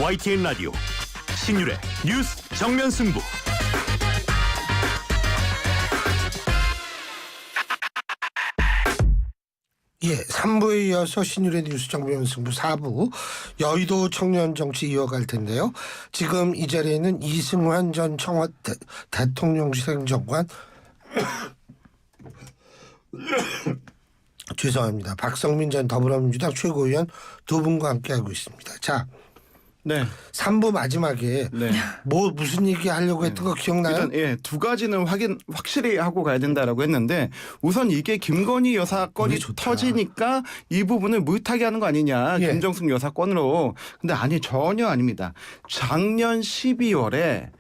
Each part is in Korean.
YTN 라디오 신율의 뉴스 정면 승부. 예, 3부에 이어서 신율의 뉴스 정면 승부 4부 여의도 청년 정치 이어갈 텐데요. 지금 이 자리에는 이승환 전 청와대 대통령실 행정관 죄송합니다. 박성민 전 더불어민주당 최고위원 두 분과 함께하고 있습니다. 자, 네. 3부 마지막에 네. 무슨 얘기 하려고 했던 거 기억나요? 일단 두 가지는 확실히 하고 가야 된다라고 했는데 우선 이게 김건희 여사 건이 터지니까 이 부분을 물타기 하는 거 아니냐. 예. 김정숙 여사 건으로. 근데 아니 전혀 아닙니다. 작년 12월에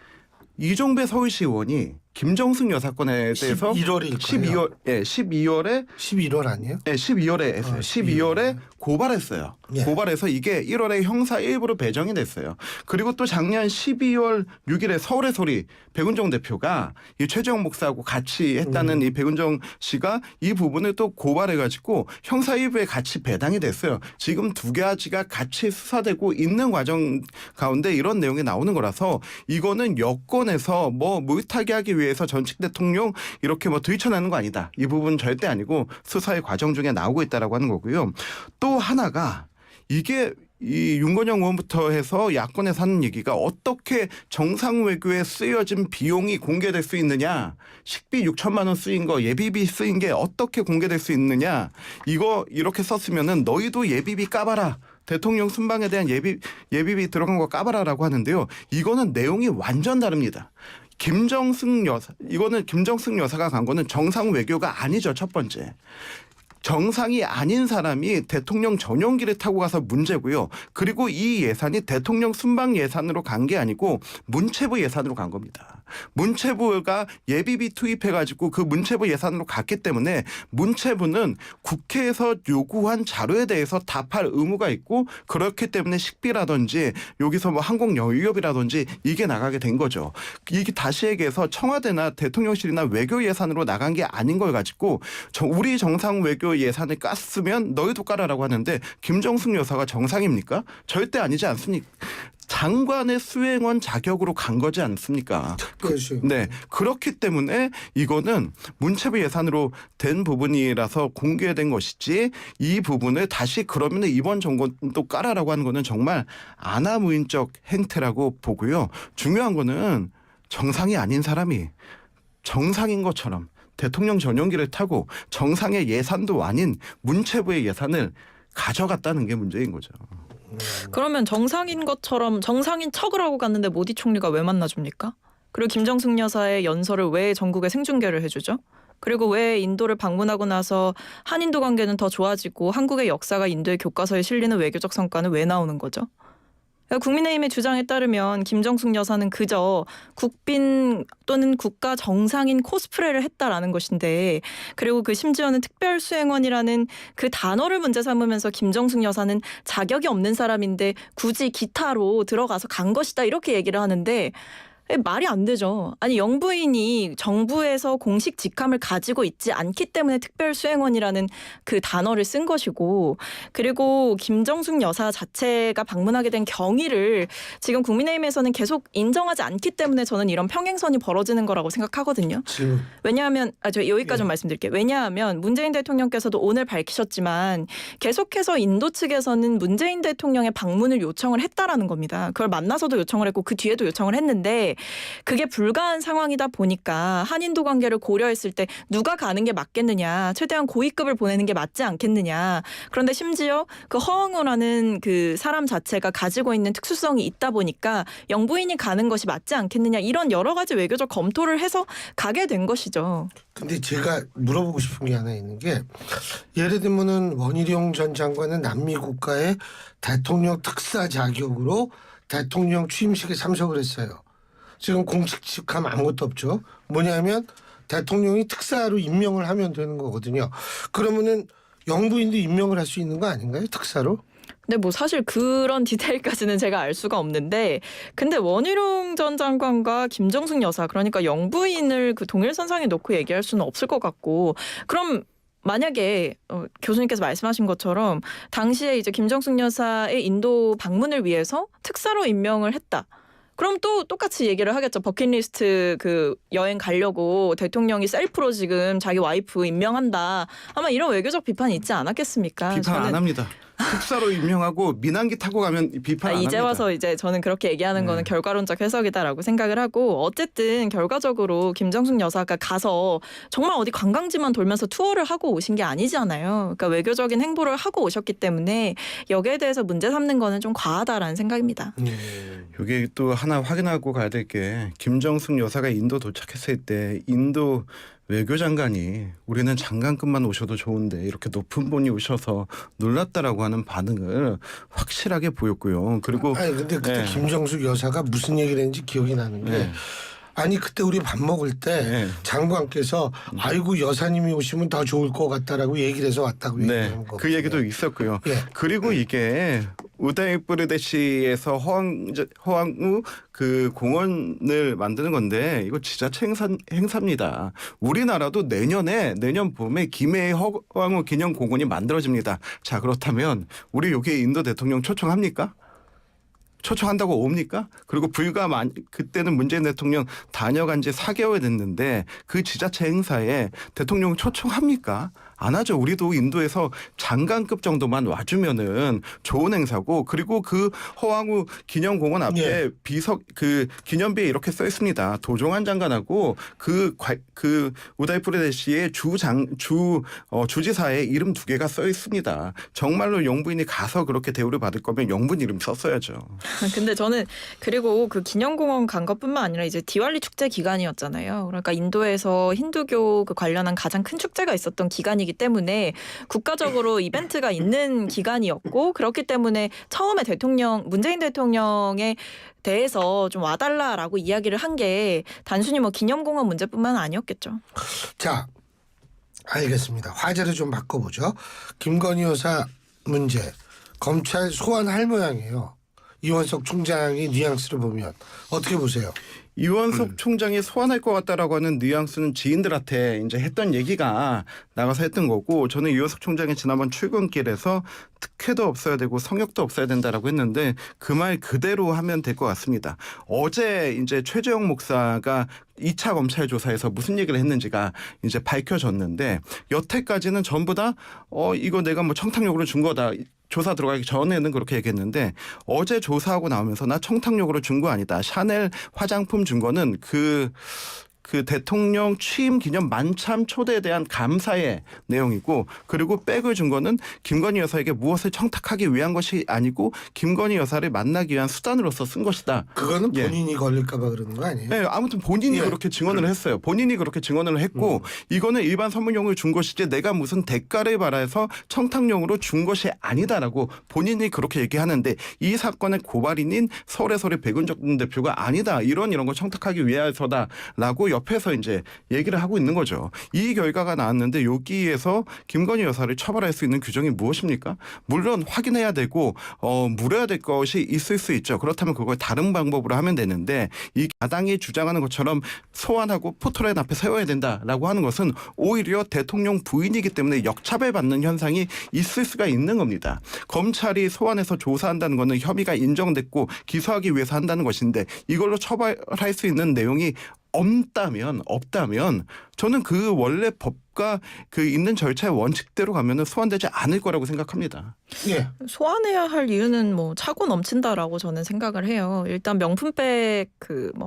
이종배 서울시의원이 김정숙 여사 건에 대해서 11월일 거예요. 12월에 11월 아니에요? 네, 12월에 했어요. 12월에 고발했어요. 예. 고발해서 이게 1월에 형사 1부로 배정이 됐어요. 그리고 또 작년 12월 6일에 서울의 소리 백운정 대표가 이 최재형 목사하고 같이 했다는 이 백운정 씨가 이 부분을 또 고발해가지고 형사 1부에 같이 배당이 됐어요. 지금 두 가지가 같이 수사되고 있는 과정 가운데 이런 내용이 나오는 거라서 이거는 여권에서 뭐 물타기 하기 위해서 전직 대통령 이렇게 뭐 들이쳐내는 거 아니다. 이 부분 절대 아니고 수사의 과정 중에 나오고 있다라고 하는 거고요. 또 하나가 이게 이 윤건영 의원부터 해서 야권에서 하는 얘기가 어떻게 정상 외교에 쓰여진 비용이 공개될 수 있느냐. 식비 6천만 원 쓰인 거 예비비 쓰인 게 어떻게 공개될 수 있느냐. 이거 이렇게 썼으면은 너희도 예비비 까봐라. 대통령 순방에 대한 예비비 들어간 거 까봐라라고 하는데요. 이거는 내용이 완전 다릅니다. 김정숙 여사 이거는 김정숙 여사가 간 거는 정상 외교가 아니죠. 첫 번째. 정상이 아닌 사람이 대통령 전용기를 타고 가서 문제고요. 그리고 이 예산이 대통령 순방 예산으로 간 게 아니고 문체부 예산으로 간 겁니다. 문체부가 예비비 투입해가지고 그 문체부 예산으로 갔기 때문에 문체부는 국회에서 요구한 자료에 대해서 답할 의무가 있고 그렇기 때문에 식비라든지 여기서 뭐 항공 여유비라든지 이게 나가게 된 거죠. 이게 다시 얘기해서 청와대나 대통령실이나 외교 예산으로 나간 게 아닌 걸 가지고 우리 정상 외교 예산을 깠으면 너희도 까라라고 하는데 김정숙 여사가 정상입니까? 절대 아니지 않습니까? 장관의 수행원 자격으로 간 거지 않습니까? 그렇죠. 네. 그렇기 때문에 이거는 문체부 예산으로 된 부분이라서 공개된 것이지 이 부분을 다시 그러면 이번 정권도 까라라고 하는 거는 정말 아나무인적 행태라고 보고요. 중요한 거는 정상이 아닌 사람이 정상인 것처럼 대통령 전용기를 타고 정상의 예산도 아닌 문체부의 예산을 가져갔다는 게 문제인 거죠. 그러면 정상인 것처럼 정상인 척을 하고 갔는데 모디 총리가 왜 만나줍니까? 그리고 김정숙 여사의 연설을 왜 전국에 생중계를 해주죠? 그리고 왜 인도를 방문하고 나서 한인도 관계는 더 좋아지고 한국의 역사가 인도의 교과서에 실리는 외교적 성과는 왜 나오는 거죠? 국민의힘의 주장에 따르면 김정숙 여사는 그저 국빈 또는 국가 정상인 코스프레를 했다라는 것인데 그리고 그 심지어는 특별수행원이라는 그 단어를 문제 삼으면서 김정숙 여사는 자격이 없는 사람인데 굳이 기타로 들어가서 간 것이다 이렇게 얘기를 하는데 말이 안 되죠. 아니 영부인이 정부에서 공식 직함을 가지고 있지 않기 때문에 특별수행원이라는 그 단어를 쓴 것이고 그리고 김정숙 여사 자체가 방문하게 된 경위를 지금 국민의힘에서는 계속 인정하지 않기 때문에 저는 이런 평행선이 벌어지는 거라고 생각하거든요. 왜냐하면 저 여기까지 좀 말씀드릴게요. 왜냐하면 문재인 대통령께서도 오늘 밝히셨지만 계속해서 인도 측에서는 문재인 대통령의 방문을 요청을 했다라는 겁니다. 그걸 만나서도 요청을 했고 그 뒤에도 요청을 했는데 그게 불가한 상황이다 보니까 한인도 관계를 고려했을 때 누가 가는 게 맞겠느냐. 최대한 고위급을 보내는 게 맞지 않겠느냐. 그런데 심지어 그 허응우라는 그 사람 자체가 가지고 있는 특수성이 있다 보니까 영부인이 가는 것이 맞지 않겠느냐. 이런 여러 가지 외교적 검토를 해서 가게 된 것이죠. 근데 제가 물어보고 싶은 게 하나 있는 게 예를 들면은 원희룡 전 장관은 남미 국가의 대통령 특사 자격으로 대통령 취임식에 참석을 했어요. 지금 공식 직함 아무것도 없죠. 뭐냐면 대통령이 특사로 임명을 하면 되는 거거든요. 그러면은 영부인도 임명을 할 수 있는 거 아닌가요? 특사로? 근데 뭐 사실 그런 디테일까지는 제가 알 수가 없는데 근데 원희룡 전 장관과 김정숙 여사 그러니까 영부인을 그 동일선상에 놓고 얘기할 수는 없을 것 같고 그럼 만약에 교수님께서 말씀하신 것처럼 당시에 이제 김정숙 여사의 인도 방문을 위해서 특사로 임명을 했다. 그럼 또 똑같이 얘기를 하겠죠. 버킷리스트 그 여행 가려고 대통령이 셀프로 지금 자기 와이프 임명한다. 아마 이런 외교적 비판이 있지 않았겠습니까? 비판 안 합니다. 특사로 임명하고 민항기 타고 가면 비판 안 합니다. 이제 와서 이제 저는 그렇게 얘기하는 거는 결과론적 해석이다라고 생각을 하고 어쨌든 결과적으로 김정숙 여사가 가서 정말 어디 관광지만 돌면서 투어를 하고 오신 게 아니잖아요. 그러니까 외교적인 행보를 하고 오셨기 때문에 여기에 대해서 문제 삼는 거는 좀 과하다라는 생각입니다. 이게 또 하나 확인하고 가야 될 게 김정숙 여사가 인도 도착했을 때 인도 외교장관이 우리는 장관급만 오셔도 좋은데 이렇게 높은 분이 오셔서 놀랐다라고 하는 반응을 확실하게 보였고요. 그리고 아니 근데 그때 김정숙 여사가 무슨 얘기를 했는지 기억이 나는 게 아니 그때 우리 밥 먹을 때 장관께서 아이고 여사님이 오시면 더 좋을 것 같다라고 얘기를 해서 왔다고 얘기하는 거. 그 얘기도 있었고요. 그리고 이게 우다이프르데시에서 허황우 그 공원을 만드는 건데 이거 지자체 행사입니다. 우리나라도 내년 봄에 김해의 허황우 기념공원이 만들어집니다. 자 그렇다면 우리 여기에 인도 대통령 초청합니까? 초청한다고 옵니까? 그리고 그때는 문재인 대통령 다녀간 지 4개월 됐는데 그 지자체 행사에 대통령 초청합니까? 안 하죠. 우리도 인도에서 장관급 정도만 와주면은 좋은 행사고 그리고 그 허황우 기념공원 앞에 그 기념비에 이렇게 써 있습니다. 도종환 장관하고 그 우다이프르데시의 주지사의 이름 2개가 써 있습니다. 정말로 영부인이 가서 그렇게 대우를 받을 거면 영부인 이름 썼어야죠. 근데 저는 그리고 그 기념공원 간 것뿐만 아니라 이제 디왈리 축제 기간이었잖아요. 그러니까 인도에서 힌두교 그 관련한 가장 큰 축제가 있었던 기간이기 때문에 국가적으로 이벤트가 있는 기간이었고 그렇기 때문에 처음에 문재인 대통령에 대해서 좀 와달라라고 이야기를 한 게 단순히 뭐 기념공원 문제뿐만 아니었겠죠. 자, 알겠습니다. 화제를 좀 바꿔보죠. 김건희 여사 문제 검찰 소환할 모양이에요. 이원석 총장의 뉘앙스를 보면 어떻게 보세요? 이원석 총장이 소환할 것 같다라고 하는 뉘앙스는 지인들한테 이제 했던 얘기가 나가서 했던 거고 저는 이원석 총장이 지난번 출근길에서 특혜도 없어야 되고 성역도 없어야 된다라고 했는데 그 말 그대로 하면 될 것 같습니다. 어제 이제 최재형 목사가 2차 검찰 조사에서 무슨 얘기를 했는지가 이제 밝혀졌는데 여태까지는 전부 다 이거 내가 뭐 청탁용으로 준 거다. 조사 들어가기 전에는 그렇게 얘기했는데 어제 조사하고 나오면서 나 청탁용으로 준 거 아니다. 샤넬 화장품 준 거는 그 대통령 취임 기념 만참 초대에 대한 감사의 내용이고 그리고 백을 준 거는 김건희 여사에게 무엇을 청탁하기 위한 것이 아니고 김건희 여사를 만나기 위한 수단으로서 쓴 것이다. 그거는 본인이 걸릴까 봐 그러는 거 아니에요? 네, 아무튼 본인이 그렇게 증언을 했어요. 본인이 그렇게 증언을 했고 이거는 일반 선물용을 준 것이지 내가 무슨 대가를 바라서 청탁용으로 준 것이 아니다라고 본인이 그렇게 얘기하는데 이 사건의 고발인인 서울의 백은정 대표가 아니다. 이런 거 청탁하기 위해서다라고 옆에서 이제 얘기를 하고 있는 거죠. 이 결과가 나왔는데 여기에서 김건희 여사를 처벌할 수 있는 규정이 무엇입니까? 물론 확인해야 되고 물어야 될 것이 있을 수 있죠. 그렇다면 그걸 다른 방법으로 하면 되는데 이 야당이 주장하는 것처럼 소환하고 포토라인 앞에 세워야 된다라고 하는 것은 오히려 대통령 부인이기 때문에 역차별받는 현상이 있을 수가 있는 겁니다. 검찰이 소환해서 조사한다는 것은 혐의가 인정됐고 기소하기 위해서 한다는 것인데 이걸로 처벌할 수 있는 내용이 없다면 저는 그 원래 법과 그 있는 절차의 원칙대로 가면은 소환되지 않을 거라고 생각합니다. 예. 소환해야 할 이유는 뭐 차고 넘친다라고 저는 생각을 해요. 일단 명품백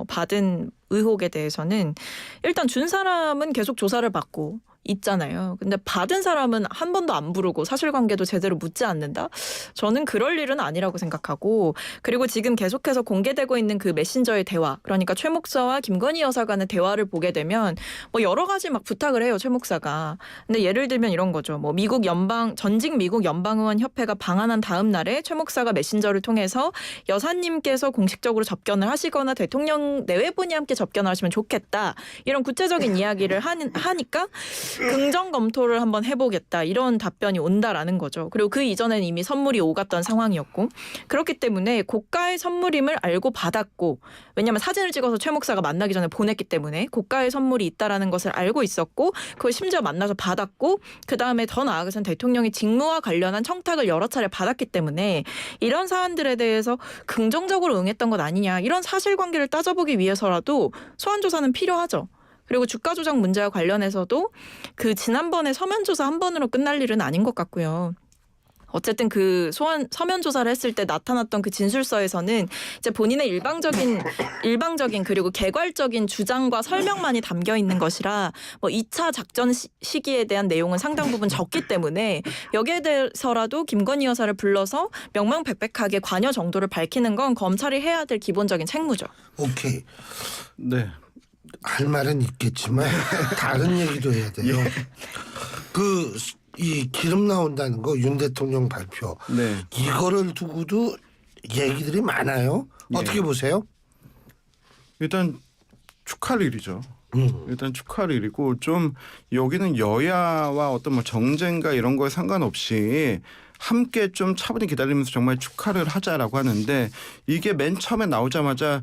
받은 의혹에 대해서는 일단 준 사람은 계속 조사를 받고 있잖아요. 근데 받은 사람은 한 번도 안 부르고 사실관계도 제대로 묻지 않는다? 저는 그럴 일은 아니라고 생각하고 그리고 지금 계속해서 공개되고 있는 그 메신저의 대화 그러니까 최 목사와 김건희 여사 간의 대화를 보게 되면 뭐 여러 가지 막 부탁을 해요. 최 목사가. 근데 예를 들면 이런 거죠. 뭐 전직 미국 연방의원 협회가 방한한 다음 날에 최 목사가 메신저를 통해서 여사님께서 공식적으로 접견을 하시거나 대통령 내외분이 함께 접견을 하시면 좋겠다. 이런 구체적인 이야기를 하니까 긍정 검토를 한번 해보겠다 이런 답변이 온다라는 거죠. 그리고 그 이전에는 이미 선물이 오갔던 상황이었고 그렇기 때문에 고가의 선물임을 알고 받았고 왜냐하면 사진을 찍어서 최 목사가 만나기 전에 보냈기 때문에 고가의 선물이 있다라는 것을 알고 있었고 그걸 심지어 만나서 받았고 그 다음에 더 나아가서는 대통령이 직무와 관련한 청탁을 여러 차례 받았기 때문에 이런 사안들에 대해서 긍정적으로 응했던 것 아니냐 이런 사실관계를 따져보기 위해서라도 소환 조사는 필요하죠. 그리고 주가 조작 문제와 관련해서도 그 지난번에 서면 조사 한 번으로 끝날 일은 아닌 것 같고요. 어쨌든 그 서면 조사를 했을 때 나타났던 그 진술서에서는 이제 본인의 일방적인 그리고 개괄적인 주장과 설명만이 담겨 있는 것이라 뭐 2차 작전 시기에 대한 내용은 상당 부분 적기 때문에 여기에 대해서라도 김건희 여사를 불러서 명명백백하게 관여 정도를 밝히는 건 검찰이 해야 될 기본적인 책무죠. 오케이. 네. 할 말은 있겠지만 다른 얘기도 해야 돼요. 이 기름 나온다는 거 윤 대통령 발표. 네. 이거를 두고도 얘기들이 많아요. 어떻게 보세요? 일단 축하할 일이죠. 일단 축하할 일이고 좀 여기는 여야와 어떤 뭐 정쟁과 이런 거에 상관없이 함께 좀 차분히 기다리면서 정말 축하를 하자라고 하는데 이게 맨 처음에 나오자마자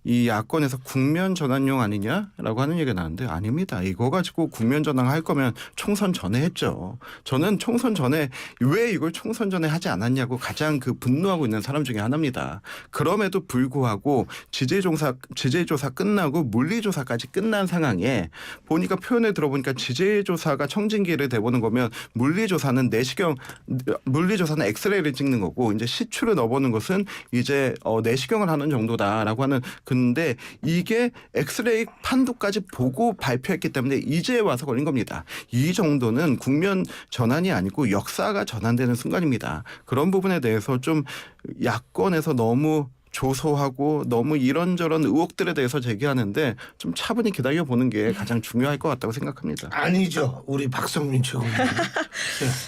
이 야권에서 국면 전환용 아니냐라고 하는 얘기가 나왔는데 아닙니다. 이거 가지고 국면 전환할 거면 총선 전에 했죠. 저는 총선 전에 왜 이걸 총선 전에 하지 않았냐고 가장 그 분노하고 있는 사람 중에 하나입니다. 그럼에도 불구하고 지재조사 끝나고 물리조사까지 끝난 상황에 보니까 표현을 들어보니까 지재조사가 청진기를 대보는 거면 물리조사는 물리조사는 엑스레이를 찍는 거고 이제 시추를 넣어보는 것은 이제 내시경을 하는 정도다라고 하는 근데 이게 엑스레이 판도까지 보고 발표했기 때문에 이제 와서 걸린 겁니다. 이 정도는 국면 전환이 아니고 역사가 전환되는 순간입니다. 그런 부분에 대해서 좀 야권에서 너무 조소하고 너무 이런저런 의혹들에 대해서 제기하는데 좀 차분히 기다려보는 게 가장 중요할 것 같다고 생각합니다. 아니죠. 우리 박성민 최고위원.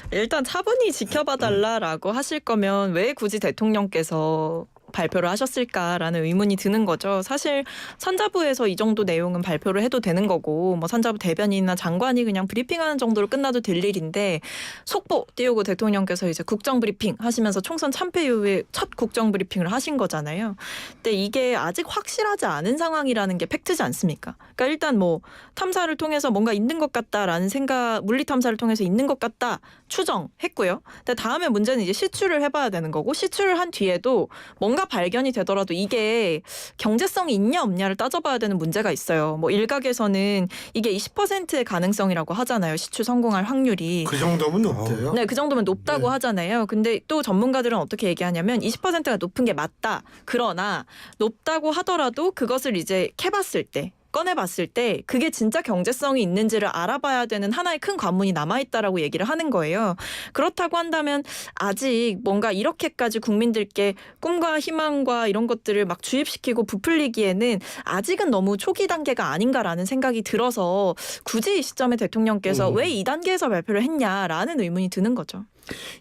일단 차분히 지켜봐달라라고 하실 거면 왜 굳이 대통령께서 발표를 하셨을까라는 의문이 드는 거죠. 사실 산자부에서 이 정도 내용은 발표를 해도 되는 거고 뭐 산자부 대변인이나 장관이 그냥 브리핑하는 정도로 끝나도 될 일인데 속보 띄우고 대통령께서 이제 국정 브리핑 하시면서 총선 참패 이후에 첫 국정 브리핑을 하신 거잖아요. 근데 이게 아직 확실하지 않은 상황이라는 게 팩트지 않습니까? 그러니까 일단 뭐 탐사를 통해서 뭔가 있는 것 같다라는 생각, 물리 탐사를 통해서 있는 것 같다 추정했고요. 근데 다음에 문제는 이제 시추를 해봐야 되는 거고 시추를 한 뒤에도 뭔가 발견이 되더라도 이게 경제성이 있냐 없냐를 따져봐야 되는 문제가 있어요. 뭐 일각에서는 이게 20%의 가능성이라고 하잖아요. 시추 성공할 확률이. 그 정도면 높대요. 네, 그 정도면 높다고 하잖아요. 근데 또 전문가들은 어떻게 얘기하냐면 20%가 높은 게 맞다. 그러나 높다고 하더라도 그것을 이제 캐봤을 때 꺼내봤을 때 그게 진짜 경제성이 있는지를 알아봐야 되는 하나의 큰 관문이 남아있다라고 얘기를 하는 거예요. 그렇다고 한다면 아직 뭔가 이렇게까지 국민들께 꿈과 희망과 이런 것들을 막 주입시키고 부풀리기에는 아직은 너무 초기 단계가 아닌가라는 생각이 들어서 굳이 이 시점에 대통령께서 왜 이 단계에서 발표를 했냐라는 의문이 드는 거죠.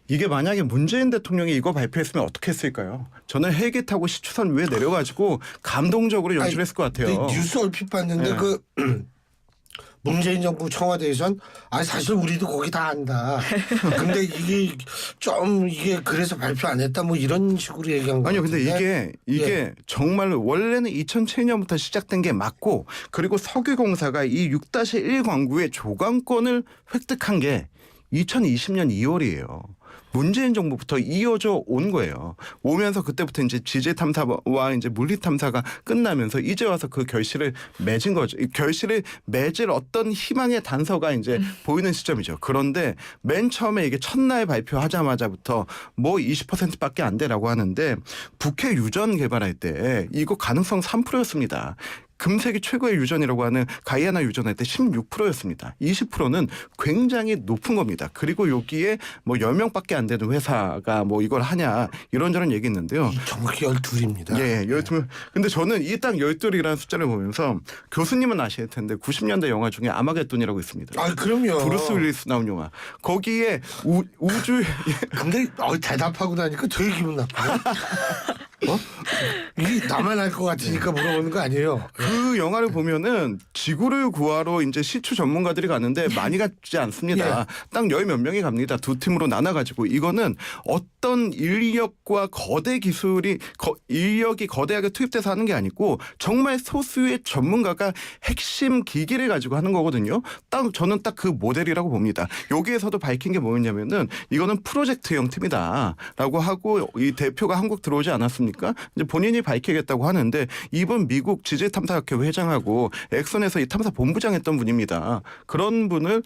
이게 만약에 문재인 대통령이 이거 발표했으면 어떻게 했을까요? 저는 헬기 타고 시추선 위에 내려가지고 감동적으로 연출했을 것 같아요. 뉴스 얼핏 봤는데 네. 문재인 정부 청와대에선 사실 우리도 거기 다 안다. 근데 이게 그래서 발표 안 했다 뭐 이런 식으로 얘기한 거 아니요, 같은데. 근데 이게 정말 원래는 2007년부터 시작된 게 맞고 그리고 석유공사가 이 6-1 광구의 조강권을 획득한 게 2020년 2월이에요. 문재인 정부부터 이어져 온 거예요. 오면서 그때부터 이제 지재 탐사와 이제 물리 탐사가 끝나면서 이제 와서 그 결실을 맺은 거죠. 이 결실을 맺을 어떤 희망의 단서가 이제 보이는 시점이죠. 그런데 맨 처음에 이게 첫날 발표하자마자부터 뭐 20%밖에 안 되라고 하는데 북해 유전 개발할 때 이거 가능성 3%였습니다. 금세기 최고의 유전이라고 하는 가이아나 유전할 때 16%였습니다. 20%는 굉장히 높은 겁니다. 그리고 여기에 뭐 10명밖에 안 되는 회사가 뭐 이걸 하냐 이런저런 얘기 있는데요. 정확히 12입니다. 예, 12명. 근데 저는 이 딱 12이라는 숫자를 보면서 교수님은 아실 텐데 90년대 영화 중에 아마겟돈이라고 있습니다. 그럼요. 브루스 윌리스 나온 영화. 거기에 우주 근데 대답하고 나니까 되게 기분 나빠요. 이게 나만 알 것 같으니까 물어보는 거 아니에요. 그 영화를 보면은 지구를 구하러 이제 시추 전문가들이 가는데 많이 가지 않습니다. 딱 10몇 명이 갑니다. 두 팀으로 나눠가지고 이거는 어떤 인력과 거대 기술이 인력이 거대하게 투입돼서 하는 게 아니고 정말 소수의 전문가가 핵심 기기를 가지고 하는 거거든요. 저는 딱 그 모델이라고 봅니다. 여기에서도 밝힌 게 뭐였냐면은 이거는 프로젝트형 팀이다라고 하고 이 대표가 한국 들어오지 않았습니까? 이제 본인이 밝히겠다고 하는데 이번 미국 지질탐사학회 회장하고 엑선에서 이 탐사 본부장 했던 분입니다. 그런 분을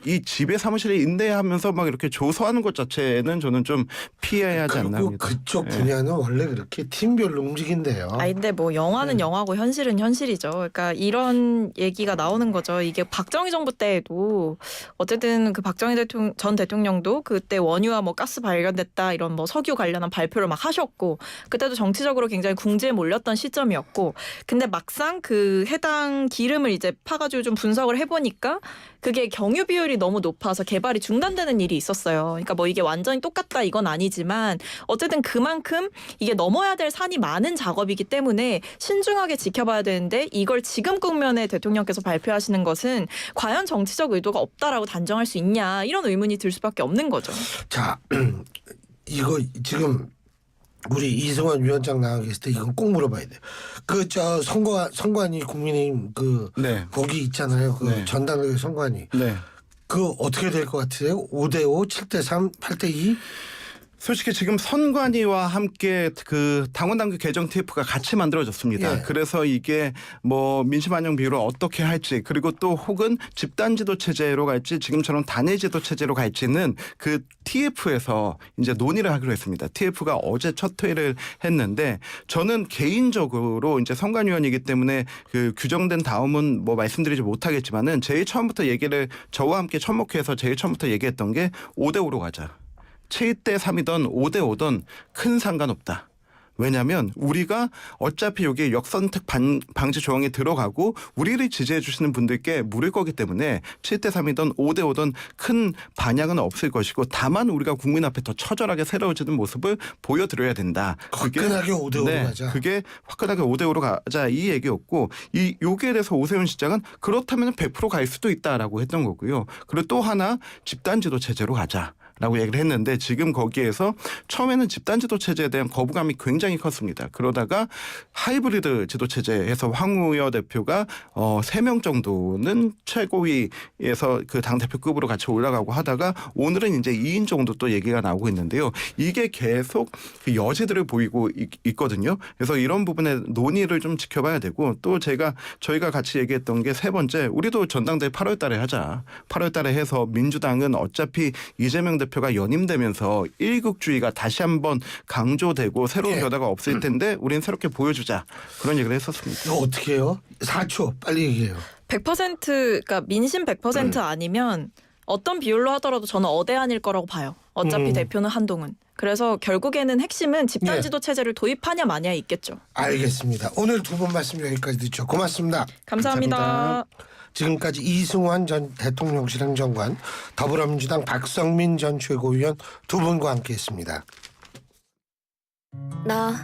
이 지배 사무실에 인내하면서 막 이렇게 조서하는 것 자체는 저는 좀 피해야 하지 않나 그리고 합니다. 그쪽 분야는 원래 그렇게 팀별로 움직인대요. 근데 뭐 영화는 영화고 현실은 현실이죠. 그러니까 이런 얘기가 나오는 거죠. 이게 박정희 정부 때에도 어쨌든 그 박정희 전 대통령도 그때 원유와 뭐 가스 발견됐다 이런 뭐 석유 관련한 발표를 막 하셨고 그때도 정치적으로 굉장히 궁지에 몰렸던 시점이었고 근데 막상 그 해당 기름을 이제 파가지고 좀 분석을 해보니까 그게 경유 비율이 너무 높아서 개발이 중단되는 일이 있었어요. 그러니까 뭐 이게 완전히 똑같다 이건 아니지만 어쨌든 그만큼 이게 넘어야 될 산이 많은 작업이기 때문에 신중하게 지켜봐야 되는데 이걸 지금 국면에 대통령께서 발표하시는 것은 과연 정치적 의도가 없다라고 단정할 수 있냐 이런 의문이 들 수밖에 없는 거죠. 자, 이거 지금 우리 이승환 위원장 나와 계실 때 이건 꼭 물어봐야 돼요. 선관위 국민의힘 네. 거기 있잖아요. 네. 전당대회 선관위. 네. 어떻게 될 것 같으세요? 5대5, 7대3, 8대2? 솔직히 지금 선관위와 함께 그 당원당규 개정 TF가 같이 만들어졌습니다. 예. 그래서 이게 뭐 민심 반영 비율을 어떻게 할지 그리고 또 혹은 집단지도 체제로 갈지 지금처럼 단일지도 체제로 갈지는 그 TF에서 이제 논의를 하기로 했습니다. TF가 어제 첫 회의를 했는데 저는 개인적으로 이제 선관위원이기 때문에 그 규정된 다음은 뭐 말씀드리지 못하겠지만은 제일 처음부터 저와 함께 접목해서 제일 처음부터 얘기했던 게 5대5로 가자. 7대 3이던 5대 5던 큰 상관없다. 왜냐하면 우리가 어차피 여기에 역선택 방지 조항이 들어가고 우리를 지지해 주시는 분들께 물을 거기 때문에 7대 3이던 5대 5던 큰 반향은 없을 것이고 다만 우리가 국민 앞에 더 처절하게 새로워지는 모습을 보여드려야 된다. 화끈하게 5대5로 가자. 그게 화끈하게 5대 5로 가자 이 얘기였고 여기에 대해서 오세훈 시장은 그렇다면 100% 갈 수도 있다라고 했던 거고요. 그리고 또 하나 집단지도 체제로 가자. 라고 얘기를 했는데 지금 거기에서 처음에는 집단지도 체제에 대한 거부감이 굉장히 컸습니다. 그러다가 하이브리드 지도체제에서 황우여 대표가 3명 정도는 최고위에서 그 당대표급으로 같이 올라가고 하다가 오늘은 이제 2인 정도 또 얘기가 나오고 있는데요. 이게 계속 그 여지들을 보이고 있거든요. 그래서 이런 부분에 논의를 좀 지켜봐야 되고 또 저희가 같이 얘기했던 게 세 번째 우리도 전당대회 8월 달에 하자. 8월 달에 해서 민주당은 어차피 이재명 대표가 연임되면서 일극주의가 다시 한번 강조되고 새로운 변화가 없을 텐데 우리는 새롭게 보여주자. 그런 얘기를 했었습니다. 이거 어떻게 해요? 4초 빨리 얘기해요. 100% 그러니까 민심 100% 아니면 어떤 비율로 하더라도 저는 어대안일 거라고 봐요. 어차피 대표는 한동훈. 그래서 결국에는 핵심은 집단지도 체제를 도입하냐 마냐에 있겠죠. 알겠습니다. 오늘 두 분 말씀 여기까지 듣죠. 고맙습니다. 감사합니다. 감사합니다. 지금까지 이승환 전 대통령실 행정관, 더불어민주당 박성민 전 최고위원 두 분과 함께했습니다. 나